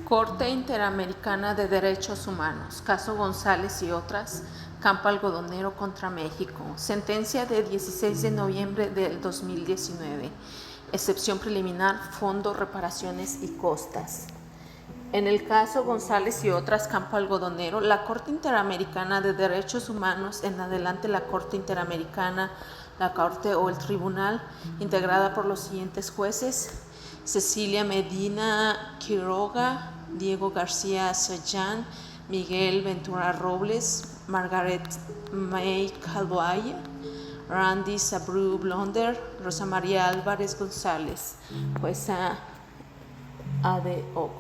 Corte Interamericana de Derechos Humanos, caso González y otras, Campo Algodonero contra México, sentencia de 16 de noviembre del 2019, excepción preliminar, fondo, reparaciones y costas. En el caso González y otras, Campo Algodonero, la Corte Interamericana de Derechos Humanos, en adelante la Corte Interamericana, la Corte o el Tribunal, integrada por los siguientes jueces: Cecilia Medina Quiroga, Diego García Sayán, Miguel Ventura Robles, Margaret May Calvoaya, Randy Sabru Blonder, Rosa María Álvarez González, jueza ADO.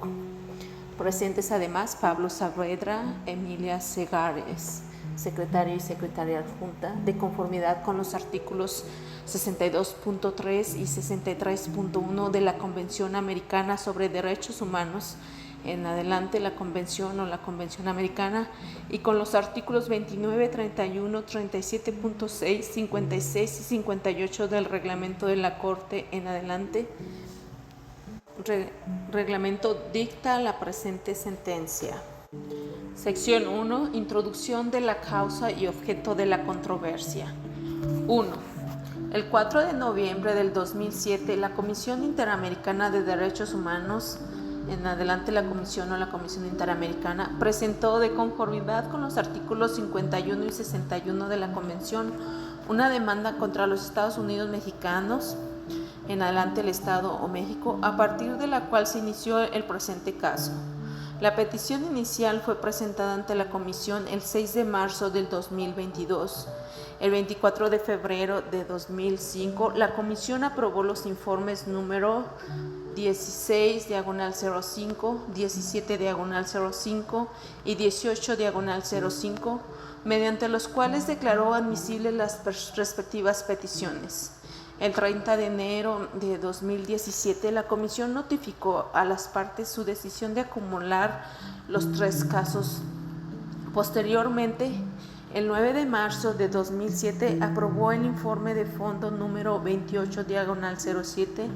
Presentes además Pablo Saavedra, Emilia Segares, secretario y secretaria adjunta, de conformidad con los artículos 62.3 y 63.1 de la Convención Americana sobre Derechos Humanos, en adelante la Convención o la Convención Americana, y con los artículos 29, 31, 37.6, 56 y 58 del Reglamento de la Corte, en adelante. Reglamento dicta la presente sentencia. Sección 1. Introducción de la causa y objeto de la controversia. 1. El 4 de noviembre del 2007, la Comisión Interamericana de Derechos Humanos, en adelante la Comisión o la Comisión Interamericana, presentó, de conformidad con los artículos 51 y 61 de la Convención, una demanda contra los Estados Unidos mexicanos, en adelante el Estado o México, a partir de la cual se inició el presente caso. La petición inicial fue presentada ante la Comisión el 6 de marzo del 2022. El 24 de febrero de 2005, la Comisión aprobó los informes número 16/05, 17/05 y 18/05, mediante los cuales declaró admisibles las respectivas peticiones. El 30 de enero de 2017, la Comisión notificó a las partes su decisión de acumular los 3 casos. Posteriormente, el 9 de marzo de 2007, aprobó el informe de fondo número 28/07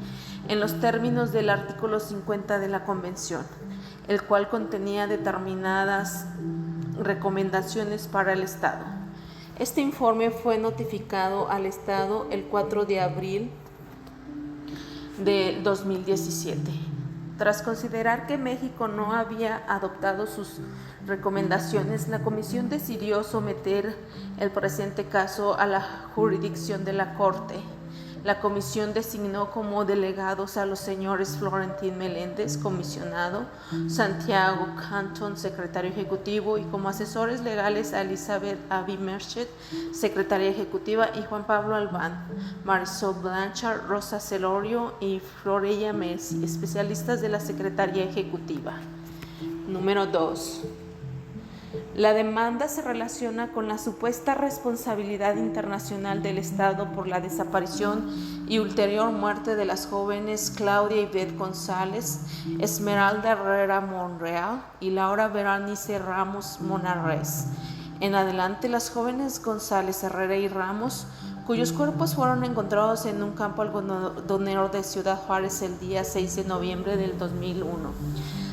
en los términos del artículo 50 de la Convención, el cual contenía determinadas recomendaciones para el Estado. Este informe fue notificado al Estado el 4 de abril de 2017. Tras considerar que México no había adoptado sus recomendaciones, la Comisión decidió someter el presente caso a la jurisdicción de la Corte. La Comisión designó como delegados a los señores Florentín Meléndez, comisionado, Santiago Canton, secretario ejecutivo, y como asesores legales a Elizabeth Abby Merced, secretaria ejecutiva, y Juan Pablo Albán, Marisol Blanchard, Rosa Celorio y Florella Messi, especialistas de la Secretaría Ejecutiva. Número 2. La demanda se relaciona con la supuesta responsabilidad internacional del Estado por la desaparición y ulterior muerte de las jóvenes Claudia Ivette González, Esmeralda Herrera Monreal y Laura Berenice Ramos Monarrez. En adelante, las jóvenes González, Herrera y Ramos, cuyos cuerpos fueron encontrados en un campo algodonero de Ciudad Juárez el día 6 de noviembre del 2001.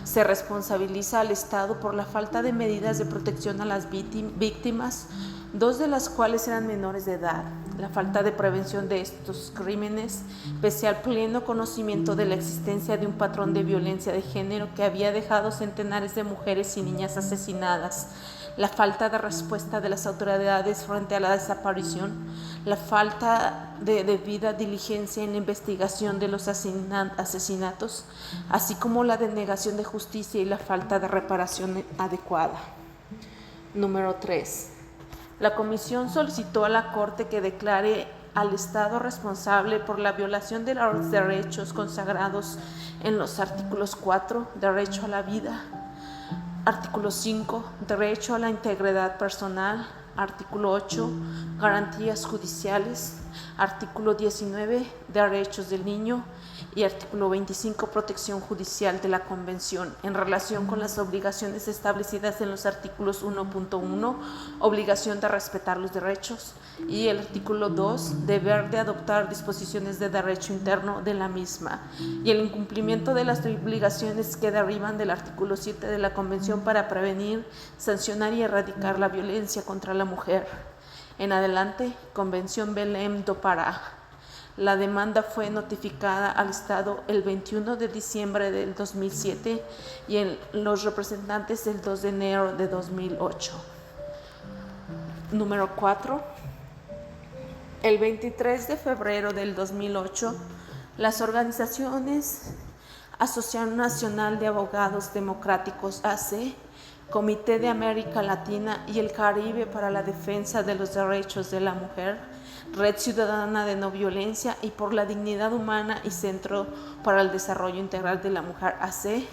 Se responsabiliza al Estado por la falta de medidas de protección a las víctimas, 2 de las cuales eran menores de edad, la falta de prevención de estos crímenes, pese al pleno conocimiento de la existencia de un patrón de violencia de género que había dejado centenares de mujeres y niñas asesinadas, la falta de respuesta de las autoridades frente a la desaparición, la falta de debida diligencia en la investigación de los asesinatos, así como la denegación de justicia y la falta de reparación adecuada. Número 3. La Comisión solicitó a la Corte que declare al Estado responsable por la violación de los derechos consagrados en los artículos 4, derecho a la vida; artículo 5, derecho a la integridad personal; artículo 8, garantías judiciales; artículo 19, derechos del niño; y artículo 25, protección judicial de la Convención en relación con las obligaciones establecidas en los artículos 1.1, obligación de respetar los derechos, y el artículo 2, deber de adoptar disposiciones de derecho interno de la misma, y el incumplimiento de las obligaciones que derivan del artículo 7 de la Convención para prevenir, sancionar y erradicar la violencia contra la mujer. En adelante, Convención Belém do Pará. La demanda fue notificada al Estado el 21 de diciembre del 2007 y en los representantes el 2 de enero de 2008. Número 4. El 23 de febrero del 2008, las organizaciones Asociación Nacional de Abogados Democráticos AC, Comité de América Latina y el Caribe para la Defensa de los Derechos de la Mujer, Red Ciudadana de No Violencia y por la Dignidad Humana y Centro para el Desarrollo Integral de la Mujer AC,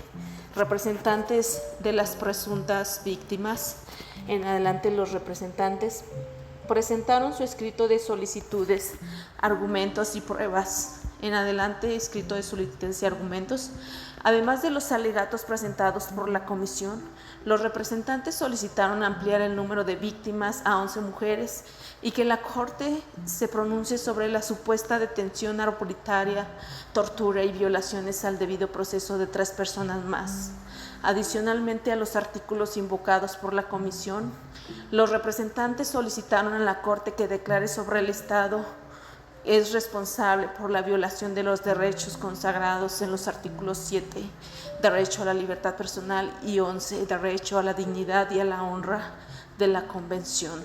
representantes de las presuntas víctimas, en adelante los representantes, presentaron su escrito de solicitudes, argumentos y pruebas. En adelante, escrito de solicitudes y argumentos. Además de los alegatos presentados por la comisión, los representantes solicitaron ampliar el número de víctimas a 11 mujeres y que la Corte se pronuncie sobre la supuesta detención arbitraria, tortura y violaciones al debido proceso de 3 personas más. Adicionalmente a los artículos invocados por la comisión, los representantes solicitaron a la Corte que declare sobre el Estado es responsable por la violación de los derechos consagrados en los artículos 7, derecho a la libertad personal, y 11, derecho a la dignidad y a la honra de la Convención.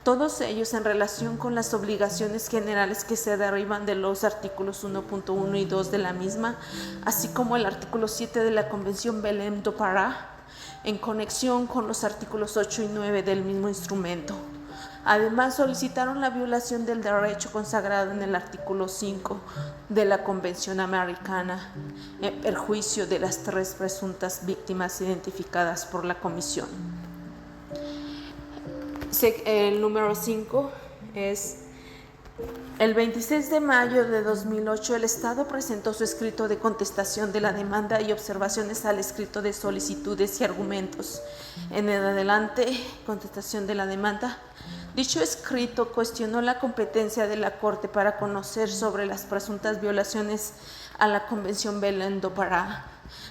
Todos ellos en relación con las obligaciones generales que se derivan de los artículos 1.1 y 2 de la misma, así como el artículo 7 de la Convención Belém do Pará, en conexión con los artículos 8 y 9 del mismo instrumento. Además, solicitaron la violación del derecho consagrado en el artículo 5 de la Convención Americana, en perjuicio de las 3 presuntas víctimas identificadas por la Comisión. El número 5 es: el 26 de mayo de 2008, el Estado presentó su escrito de contestación de la demanda y observaciones al escrito de solicitudes y argumentos. En el adelante, contestación de la demanda. Dicho escrito cuestionó la competencia de la Corte para conocer sobre las presuntas violaciones a la Convención Belém do Pará.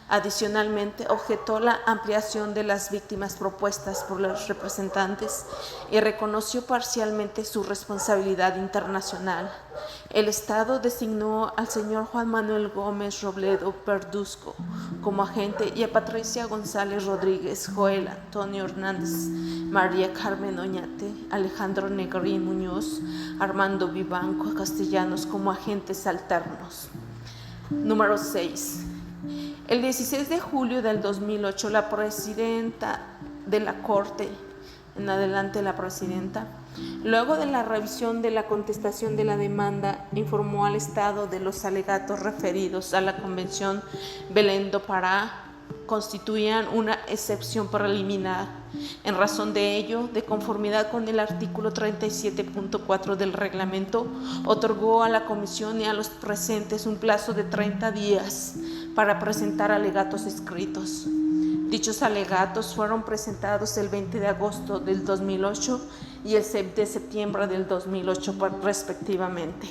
Adicionalmente, objetó la ampliación de las víctimas propuestas por los representantes y reconoció parcialmente su responsabilidad internacional. El Estado designó al señor Juan Manuel Gómez Robledo Verduzco como agente y a Patricia González Rodríguez, Joel Antonio Hernández, María Carmen Oñate, Alejandro Negrín Muñoz, Armando Vivanco Castellanos como agentes alternos. Número 6. El 16 de julio del 2008, la presidenta de la Corte, en adelante la presidenta, luego de la revisión de la contestación de la demanda, informó al Estado de los alegatos referidos a la Convención Belém do Pará constituían una excepción preliminar. En razón de ello, de conformidad con el artículo 37.4 del reglamento, otorgó a la Comisión y a los presentes un plazo de 30 días para presentar alegatos escritos. Dichos alegatos fueron presentados el 20 de agosto del 2008 y el 6 de septiembre del 2008 respectivamente.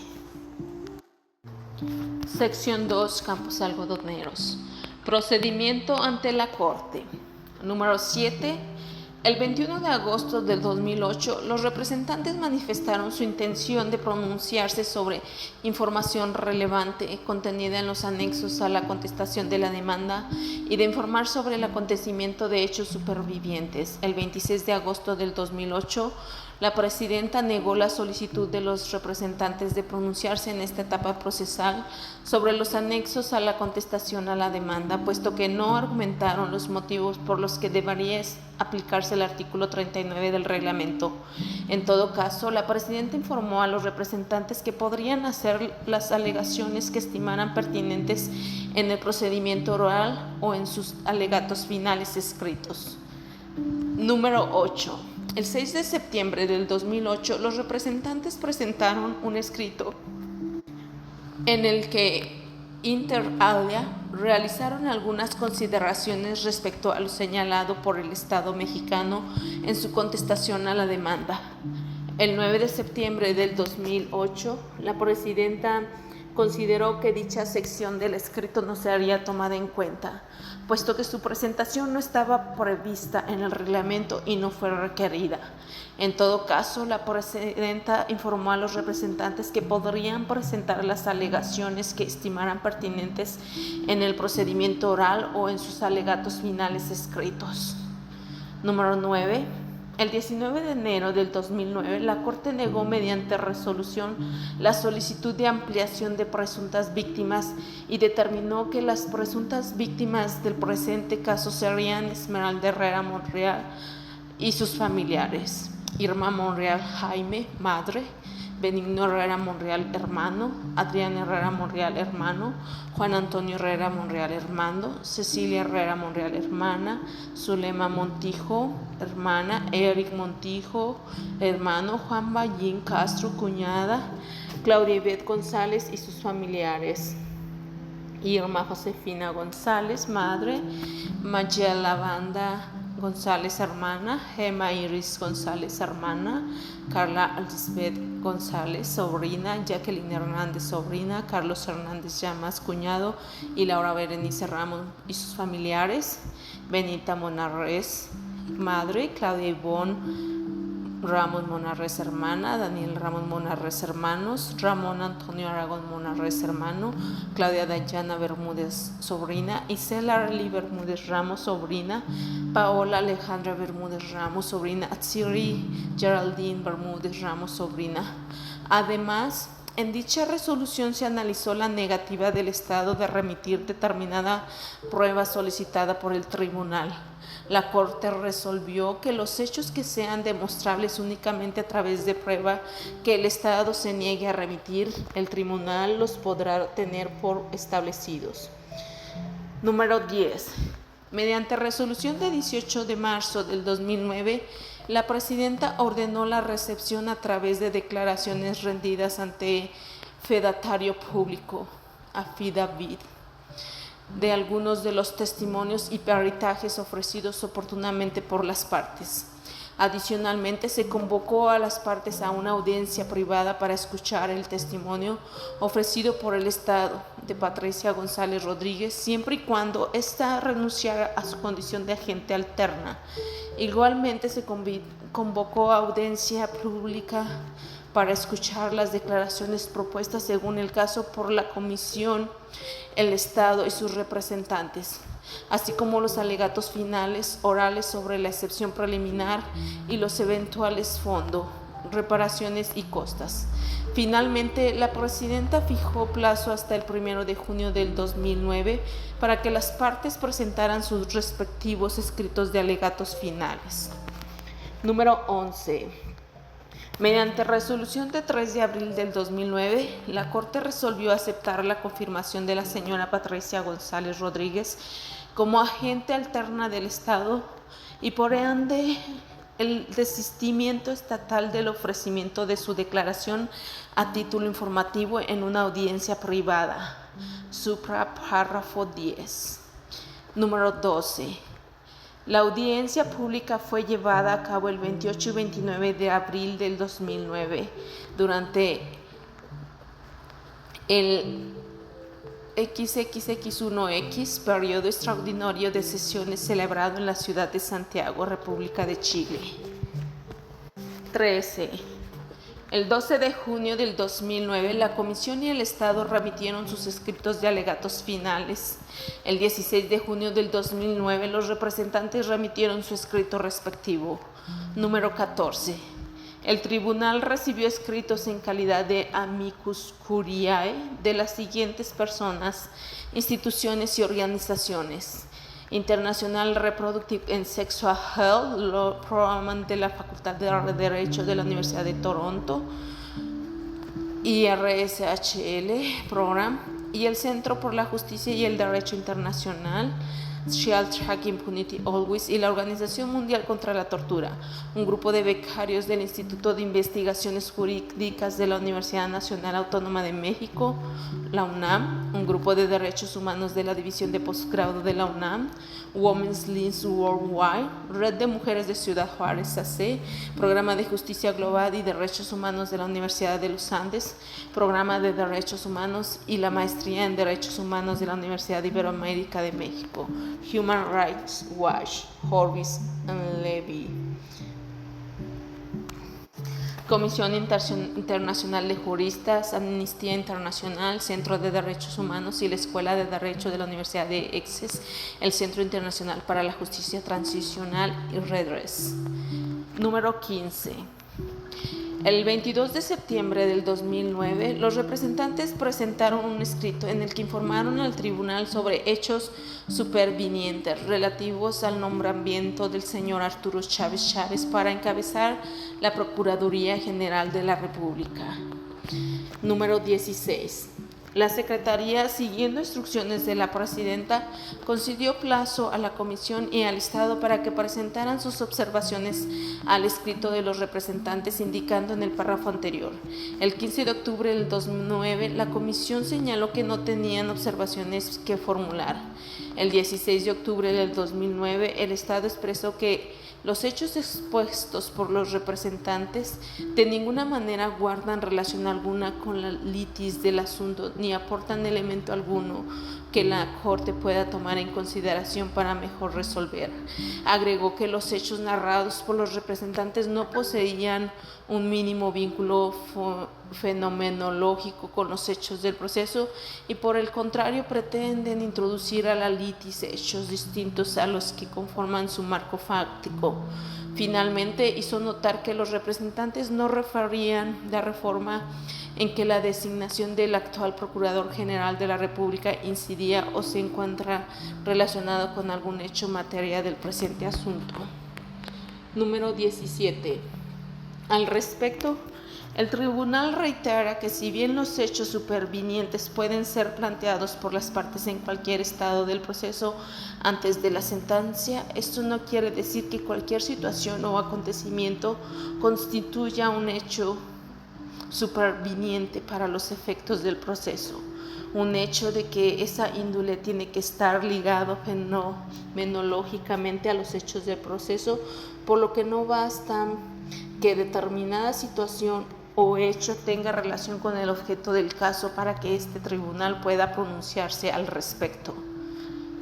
Sección 2. Campos algodoneros. Procedimiento ante la Corte. Número 7. El 21 de agosto del 2008, los representantes manifestaron su intención de pronunciarse sobre información relevante contenida en los anexos a la contestación de la demanda y de informar sobre el acontecimiento de hechos supervivientes. El 26 de agosto del 2008, la presidenta negó la solicitud de los representantes de pronunciarse en esta etapa procesal sobre los anexos a la contestación a la demanda, puesto que no argumentaron los motivos por los que debería aplicarse el artículo 39 del reglamento. En todo caso, la presidenta informó a los representantes que podrían hacer las alegaciones que estimaran pertinentes en el procedimiento oral o en sus alegatos finales escritos. Número 8. El 6 de septiembre del 2008, los representantes presentaron un escrito en el que inter alia, realizaron algunas consideraciones respecto a lo señalado por el Estado mexicano en su contestación a la demanda. El 9 de septiembre del 2008, la presidenta consideró que dicha sección del escrito no sería tomada en cuenta, puesto que su presentación no estaba prevista en el reglamento y no fue requerida. En todo caso, la presidenta informó a los representantes que podrían presentar las alegaciones que estimaran pertinentes en el procedimiento oral o en sus alegatos finales escritos. Número 9. El 19 de enero del 2009, la Corte negó mediante resolución la solicitud de ampliación de presuntas víctimas y determinó que las presuntas víctimas del presente caso serían Esmeralda Herrera Monreal y sus familiares, Irma Monreal Jaime, madre; Benigno Herrera Monreal, hermano; Adrián Herrera Monreal, hermano; Juan Antonio Herrera Monreal, hermano; Cecilia Herrera Monreal, hermana; Zulema Montijo, hermana; Eric Montijo, hermano; Juan Ballín Castro, cuñada; Claudia Ivette González y sus familiares; Irma Josefina González, madre; Mayela Lavanda González, hermana; Gemma Iris González, hermana; Carla Elizabeth González, sobrina; Jacqueline Hernández, sobrina; Carlos Hernández Llamas, cuñado; y Laura Berenice Ramos y sus familiares; Benita Monarres, madre; Claudia Ivonne Ramos Monarres, hermana; Daniel Ramos Monarres, hermanos; Ramón Antonio Aragón Monarres, hermano; Claudia Dayana Bermúdez, sobrina; Isela Arely Bermúdez Ramos, sobrina; Paola Alejandra Bermúdez Ramos, sobrina; Atsiri Geraldine Bermúdez Ramos, sobrina. Además, en dicha resolución se analizó la negativa del Estado de remitir determinada prueba solicitada por el tribunal. La Corte resolvió que los hechos que sean demostrables únicamente a través de prueba que el Estado se niegue a remitir, el tribunal los podrá tener por establecidos. Número 10. Mediante resolución de 18 de marzo del 2009, la presidenta ordenó la recepción a través de declaraciones rendidas ante fedatario público, affidavit, de algunos de los testimonios y peritajes ofrecidos oportunamente por las partes. Adicionalmente, se convocó a las partes a una audiencia privada para escuchar el testimonio ofrecido por el Estado de Patricia González Rodríguez, siempre y cuando ésta renunciara a su condición de agente alterna. Igualmente, se convocó a audiencia pública para escuchar las declaraciones propuestas según el caso por la Comisión, el Estado y sus representantes, así como los alegatos finales orales sobre la excepción preliminar y los eventuales fondos, reparaciones y costas. Finalmente, la presidenta fijó plazo hasta el 1 de junio del 2009 para que las partes presentaran sus respectivos escritos de alegatos finales. Número 11. Mediante resolución de 3 de abril del 2009, la Corte resolvió aceptar la confirmación de la señora Patricia González Rodríguez como agente alterna del Estado y por ende el desistimiento estatal del ofrecimiento de su declaración a título informativo en una audiencia privada. Supra párrafo 10. Número 12. La audiencia pública fue llevada a cabo el 28 y 29 de abril del 2009 durante el XXX1X, periodo extraordinario de sesiones celebrado en la ciudad de Santiago, República de Chile. 13. El 12 de junio del 2009, la Comisión y el Estado remitieron sus escritos de alegatos finales. El 16 de junio del 2009, los representantes remitieron su escrito respectivo. Número 14. El tribunal recibió escritos en calidad de amicus curiae de las siguientes personas, instituciones y organizaciones: International Reproductive and Sexual Health Law Program de la Facultad de Derecho de la Universidad de Toronto, IRSHL Program, y el Centro por la Justicia y el Derecho Internacional, Shield Track Impunity Always, y la Organización Mundial contra la Tortura, un grupo de becarios del Instituto de Investigaciones Jurídicas de la Universidad Nacional Autónoma de México, la UNAM, un grupo de derechos humanos de la División de Postgrado de la UNAM, Women's Links Worldwide, Red de Mujeres de Ciudad Juárez AC, Programa de Justicia Global y Derechos Humanos de la Universidad de los Andes, Programa de Derechos Humanos y la Maestría en Derechos Humanos de la Universidad Iberoamérica de México, Human Rights Watch, Horvis and Levy, Comisión Internacional de Juristas, Amnistía Internacional, Centro de Derechos Humanos y la Escuela de Derecho de la Universidad de Essex, el Centro Internacional para la Justicia Transicional y Redress. Número 15. El 22 de septiembre del 2009, los representantes presentaron un escrito en el que informaron al tribunal sobre hechos supervinientes relativos al nombramiento del señor Arturo Chávez Chávez para encabezar la Procuraduría General de la República. Número 16. La Secretaría, siguiendo instrucciones de la Presidenta, concedió plazo a la Comisión y al Estado para que presentaran sus observaciones al escrito de los representantes, indicando en el párrafo anterior. El 15 de octubre del 2009, la Comisión señaló que no tenían observaciones que formular. El 16 de octubre del 2009, el Estado expresó que los hechos expuestos por los representantes de ninguna manera guardan relación alguna con la litis del asunto ni aportan elemento alguno que la Corte pueda tomar en consideración para mejor resolver. Agregó que los hechos narrados por los representantes no poseían un mínimo vínculo fenomenológico con los hechos del proceso y por el contrario pretenden introducir a la litis hechos distintos a los que conforman su marco fáctico. Finalmente, hizo notar que los representantes no referían la reforma en que la designación del actual Procurador General de la República incidía o se encuentra relacionado con algún hecho materia del presente asunto. Número 17. Al respecto, el tribunal reitera que si bien los hechos supervinientes pueden ser planteados por las partes en cualquier estado del proceso antes de la sentencia, esto no quiere decir que cualquier situación o acontecimiento constituya un hecho superviniente para los efectos del proceso. Un hecho de que esa índole tiene que estar ligado fenomenológicamente a los hechos del proceso, por lo que no basta que determinada situación o hecho tenga relación con el objeto del caso para que este tribunal pueda pronunciarse al respecto.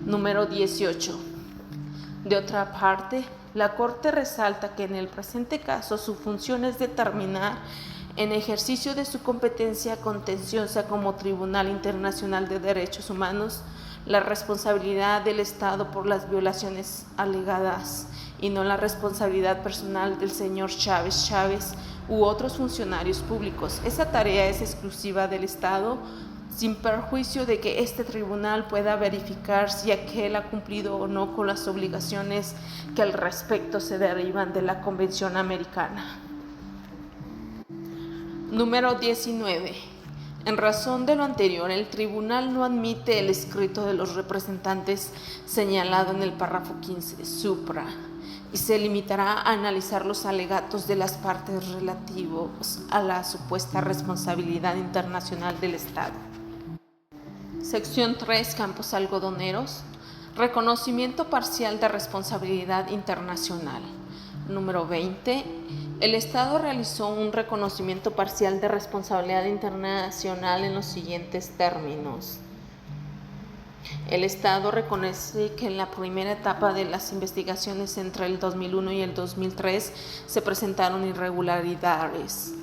Número 18. De otra parte, la Corte resalta que en el presente caso su función es determinar, en ejercicio de su competencia contenciosa como Tribunal Internacional de Derechos Humanos, la responsabilidad del Estado por las violaciones alegadas y no la responsabilidad personal del señor Chávez Chávez u otros funcionarios públicos. Esa tarea es exclusiva del Estado, sin perjuicio de que este tribunal pueda verificar si aquel ha cumplido o no con las obligaciones que al respecto se derivan de la Convención Americana. Número 19. En razón de lo anterior, el tribunal no admite el escrito de los representantes señalado en el párrafo 15 supra y se limitará a analizar los alegatos de las partes relativos a la supuesta responsabilidad internacional del Estado. Sección 3. Campos algodoneros. Reconocimiento parcial de responsabilidad internacional. Número 20. El Estado realizó un reconocimiento parcial de responsabilidad internacional en los siguientes términos. El Estado reconoce que en la primera etapa de las investigaciones entre el 2001 y el 2003 se presentaron irregularidades.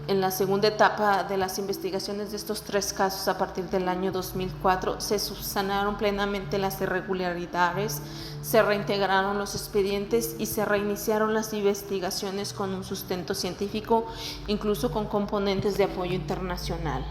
En la segunda etapa de las investigaciones de estos tres casos a partir del año 2004 se subsanaron plenamente las irregularidades, se reintegraron los expedientes y se reiniciaron las investigaciones con un sustento científico, incluso con componentes de apoyo internacional.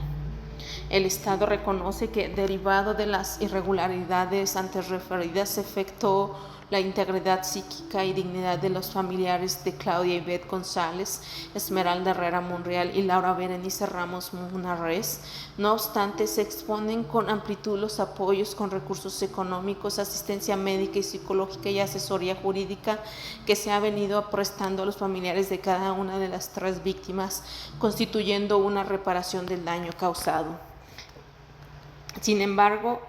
El Estado reconoce que, derivado de las irregularidades antes referidas, se afectó la integridad psíquica y dignidad de los familiares de Claudia Ivette González, Esmeralda Herrera Monreal y Laura Berenice Ramos Munarrez. No obstante, se exponen con amplitud los apoyos con recursos económicos, asistencia médica y psicológica y asesoría jurídica que se ha venido prestando a los familiares de cada una de las 3 víctimas, constituyendo una reparación del daño causado. Sin embargo,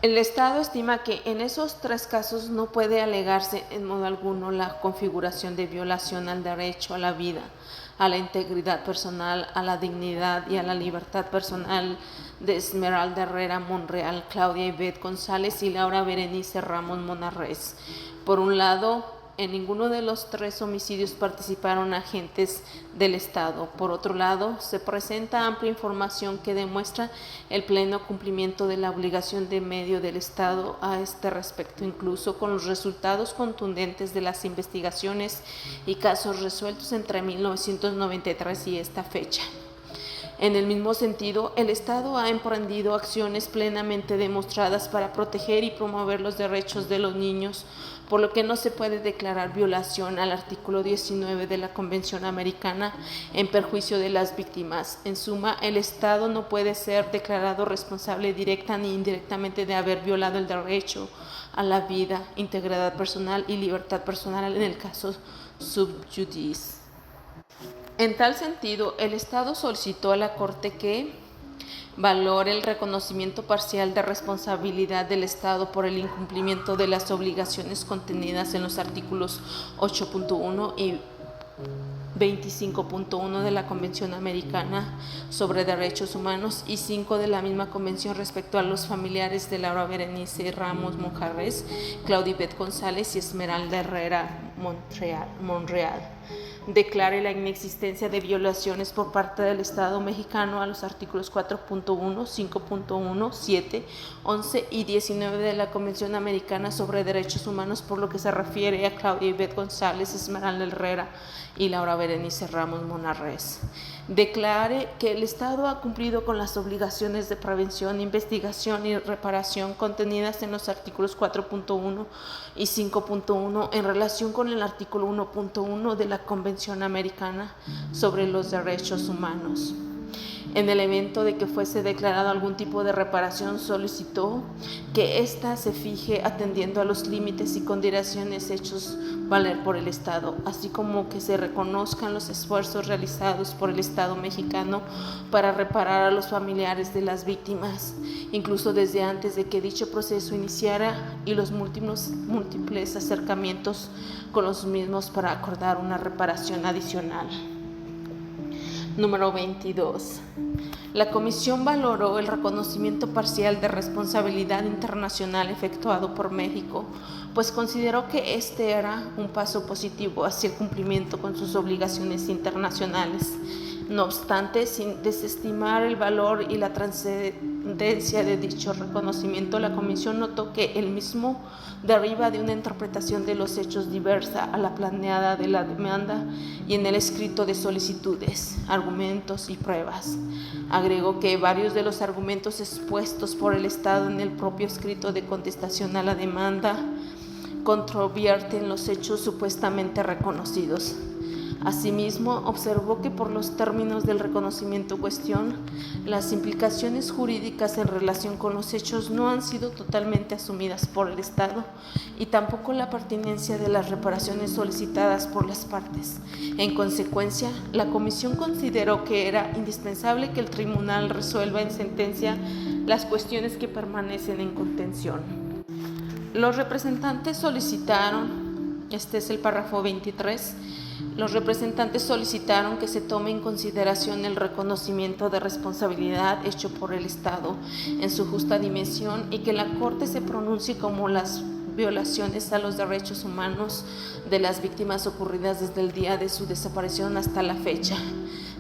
el Estado estima que en esos 3 casos no puede alegarse en modo alguno la configuración de violación al derecho a la vida, a la integridad personal, a la dignidad y a la libertad personal de Esmeralda Herrera Monreal, Claudia Ivette González y Laura Berenice Ramos Munarrez. Por un lado, en ninguno de los 3 homicidios participaron agentes del Estado. Por otro lado, se presenta amplia información que demuestra el pleno cumplimiento de la obligación de medio del Estado a este respecto, incluso con los resultados contundentes de las investigaciones y casos resueltos entre 1993 y esta fecha. En el mismo sentido, el Estado ha emprendido acciones plenamente demostradas para proteger y promover los derechos de los niños, por lo que no se puede declarar violación al artículo 19 de la Convención Americana en perjuicio de las víctimas. En suma, el Estado no puede ser declarado responsable directa ni indirectamente de haber violado el derecho a la vida, integridad personal y libertad personal en el caso sub judice. En tal sentido, el Estado solicitó a la Corte que valore el reconocimiento parcial de responsabilidad del Estado por el incumplimiento de las obligaciones contenidas en los artículos 8.1 y 25.1 de la Convención Americana sobre Derechos Humanos y 5 de la misma convención respecto a los familiares de Laura Berenice Ramos Munarrez, Claudia Ivette González y Esmeralda Herrera Monreal. Declare la inexistencia de violaciones por parte del Estado mexicano a los artículos 4.1, 5.1, 7, 11 y 19 de la Convención Americana sobre Derechos Humanos por lo que se refiere a Claudia Ivette González, Esmeralda Herrera y Laura Berenice Ramos Munarrez. Declare que el Estado ha cumplido con las obligaciones de prevención, investigación y reparación contenidas en los artículos 4.1 y 5.1 en relación con el artículo 1.1 de la Convención Americana sobre los Derechos Humanos. En el evento de que fuese declarado algún tipo de reparación, solicitó que ésta se fije atendiendo a los límites y consideraciones hechos valer por el Estado, así como que se reconozcan los esfuerzos realizados por el Estado mexicano para reparar a los familiares de las víctimas, incluso desde antes de que dicho proceso iniciara, y los múltiples acercamientos con los mismos para acordar una reparación adicional. Número 22. La Comisión valoró el reconocimiento parcial de responsabilidad internacional efectuado por México, pues consideró que este era un paso positivo hacia el cumplimiento con sus obligaciones internacionales. No obstante, sin desestimar el valor y la trascendencia de dicho reconocimiento, la Comisión notó que el mismo deriva de una interpretación de los hechos diversa a la planeada de la demanda y en el escrito de solicitudes, argumentos y pruebas. Agregó que varios de los argumentos expuestos por el Estado en el propio escrito de contestación a la demanda controvierten los hechos supuestamente reconocidos. Asimismo, observó que por los términos del reconocimiento en cuestión, las implicaciones jurídicas en relación con los hechos no han sido totalmente asumidas por el Estado y tampoco la pertinencia de las reparaciones solicitadas por las partes. En consecuencia, la Comisión consideró que era indispensable que el tribunal resuelva en sentencia las cuestiones que permanecen en contención. Los representantes solicitaron, este es el párrafo 23, los representantes solicitaron que se tome en consideración el reconocimiento de responsabilidad hecho por el Estado en su justa dimensión y que la Corte se pronuncie como las violaciones a los derechos humanos de las víctimas ocurridas desde el día de su desaparición hasta la fecha.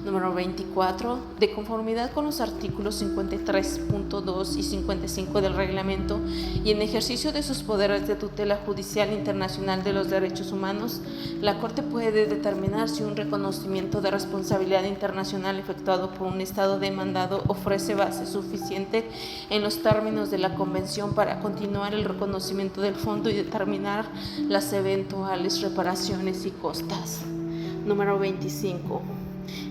Número 24. De conformidad con los artículos 53.2 y 55 del reglamento y en ejercicio de sus poderes de tutela judicial internacional de los derechos humanos, la Corte puede determinar si un reconocimiento de responsabilidad internacional efectuado por un Estado demandado ofrece base suficiente en los términos de la Convención para continuar el reconocimiento del fondo y determinar las eventuales reparaciones y costas. Número 25.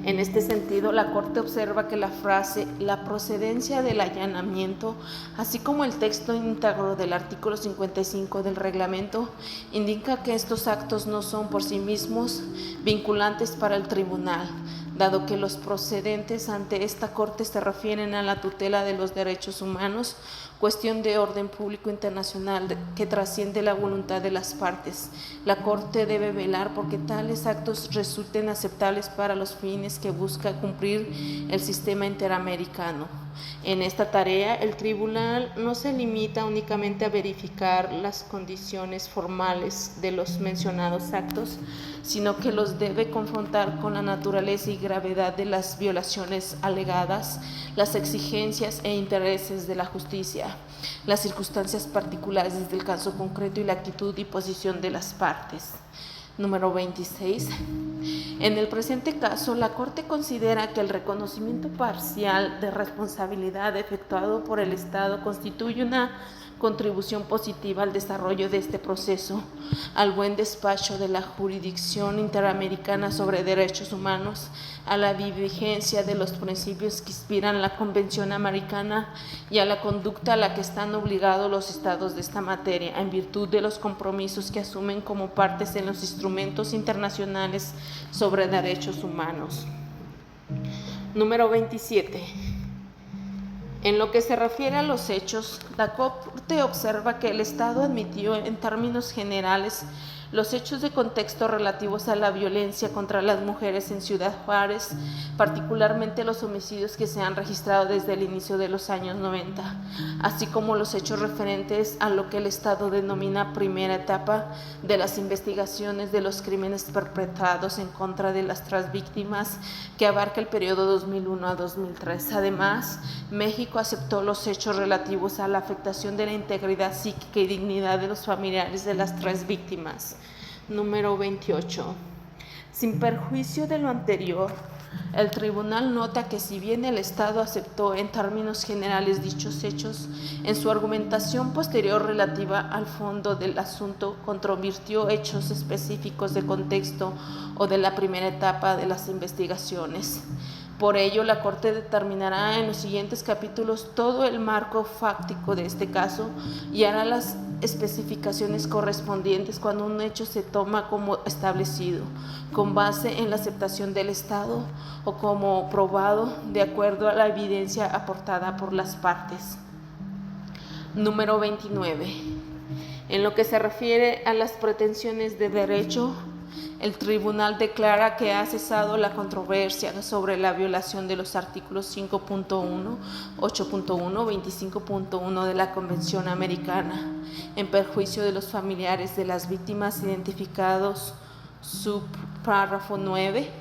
En este sentido, la Corte observa que la frase «la procedencia del allanamiento», así como el texto íntegro del artículo 55 del reglamento, indica que estos actos no son por sí mismos vinculantes para el tribunal, dado que los procedentes ante esta Corte se refieren a la tutela de los derechos humanos, cuestión de orden público internacional que trasciende la voluntad de las partes. La Corte debe velar porque tales actos resulten aceptables para los fines que busca cumplir el sistema interamericano. En esta tarea, el tribunal no se limita únicamente a verificar las condiciones formales de los mencionados actos, sino que los debe confrontar con la naturaleza y gravedad de las violaciones alegadas, las exigencias e intereses de la justicia, las circunstancias particulares del caso concreto y la actitud y posición de las partes. Número 26. En el presente caso, la Corte considera que el reconocimiento parcial de responsabilidad efectuado por el Estado constituye una contribución positiva al desarrollo de este proceso, al buen despacho de la jurisdicción interamericana sobre derechos humanos, a la vigencia de los principios que inspiran la Convención Americana y a la conducta a la que están obligados los estados de esta materia, en virtud de los compromisos que asumen como partes en los instrumentos internacionales sobre derechos humanos. Número 27. En lo que se refiere a los hechos, la Corte observa que el Estado admitió en términos generales los hechos de contexto relativos a la violencia contra las mujeres en Ciudad Juárez, particularmente los homicidios que se han registrado desde el inicio de los años 90, así como los hechos referentes a lo que el Estado denomina primera etapa de las investigaciones de los crímenes perpetrados en contra de las tres víctimas, que abarca el periodo 2001 a 2003. Además, México aceptó los hechos relativos a la afectación de la integridad psíquica y dignidad de los familiares de las tres víctimas. Número 28. Sin perjuicio de lo anterior, el tribunal nota que si bien el Estado aceptó en términos generales dichos hechos, en su argumentación posterior relativa al fondo del asunto controvirtió hechos específicos de contexto o de la primera etapa de las investigaciones. Por ello, la Corte determinará en los siguientes capítulos todo el marco fáctico de este caso y hará las especificaciones correspondientes cuando un hecho se toma como establecido, con base en la aceptación del Estado o como probado de acuerdo a la evidencia aportada por las partes. Número 29. En lo que se refiere a las pretensiones de derecho, el tribunal declara que ha cesado la controversia sobre la violación de los artículos 5.1, 8.1, 25.1 de la Convención Americana, en perjuicio de los familiares de las víctimas identificados subpárrafo 9,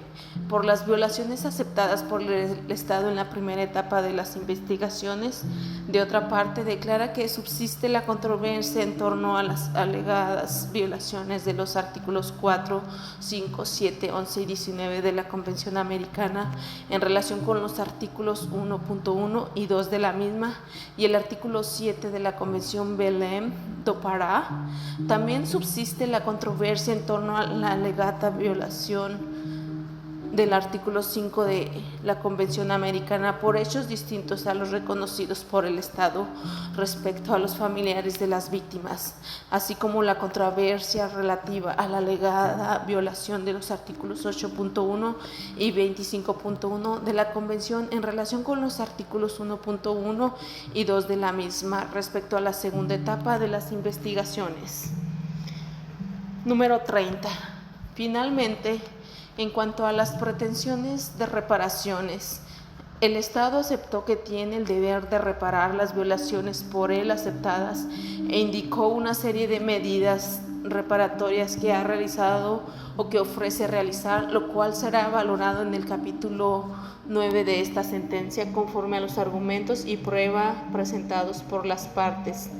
por las violaciones aceptadas por el Estado en la primera etapa de las investigaciones. De otra parte, declara que subsiste la controversia en torno a las alegadas violaciones de los artículos 4, 5, 7, 11 y 19 de la Convención Americana en relación con los artículos 1.1 y 2 de la misma y el artículo 7 de la Convención Belém do Pará. También subsiste la controversia en torno a la alegada violación del artículo 5 de la Convención Americana por hechos distintos a los reconocidos por el Estado respecto a los familiares de las víctimas, así como la controversia relativa a la alegada violación de los artículos 8.1 y 25.1 de la Convención en relación con los artículos 1.1 y 2 de la misma respecto a la segunda etapa de las investigaciones. Número 30. Finalmente, en cuanto a las pretensiones de reparaciones, El Estado aceptó que tiene el deber de reparar las violaciones por él aceptadas e indicó una serie de medidas reparatorias que ha realizado o que ofrece realizar, lo cual será valorado en el capítulo 9 de esta sentencia conforme a los argumentos y prueba presentados por las partes.